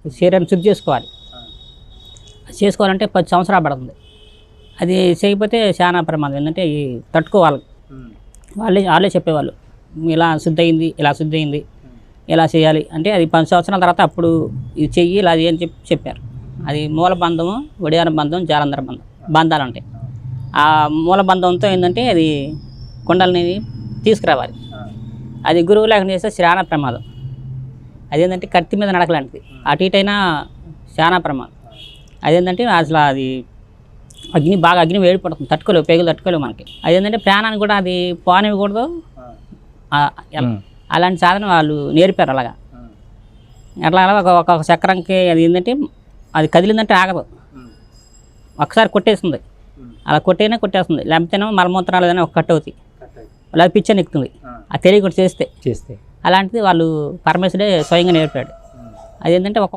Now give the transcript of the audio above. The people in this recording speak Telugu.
శరీరాన్ని శుద్ధి చేసుకోవాలి. చేసుకోవాలంటే 10 సంవత్సరాలు పడుతుంది. అది చేయకపోతే చాలా ప్రమాదం. ఏంటంటే ఈ తట్టుకోవాలి. వాళ్ళే చెప్పేవాళ్ళు, ఇలా శుద్ధి అయింది, ఇలా శుద్ధి అయింది, ఇలా చేయాలి అంటే అది 10 సంవత్సరాల తర్వాత అప్పుడు ఇది చెయ్యి ఇలా అని చెప్పారు. అది మూల బంధము, ఒడియాన బంధం, జాలంధర బంధం బంధాలు ఉంటాయి. ఆ మూల బంధంతో ఏంటంటే అది కుండలని తీసుకురావాలి. అది గురువు లేకుండా చేస్తే చాలా ప్రమాదం. అదేంటంటే కత్తి మీద నడకలాంటిది, అటు ఇటైనా చాలా ప్రమాదం. అదేంటంటే అసలు అది అగ్ని వేడి పడుతుంది, తట్టుకోలేవు, పేగులు తట్టుకోలేవు మనకి. అదేంటంటే ప్రాణాన్ని కూడా అది పోనివ్వకూడదు. అలాంటి సాధన వాళ్ళు నేర్పారు. అలాగా అలా ఒక చక్రంకి అది ఏంటంటే అది కదిలిందంటే ఆగదు, ఒకసారి కొట్టేస్తుంది. అలా కొట్టేస్తుంది. లేకపోతేనేమో మలమూత్రాలు ఏదైనా ఒక కట్ అవుతాయి, అలా పిచ్చని ఎక్కుతుంది. అది తెలియకుండా చేస్తే అలాంటిది వాళ్ళు పరమేశ్వరుడే స్వయంగా నేర్పాడు. అదేంటంటే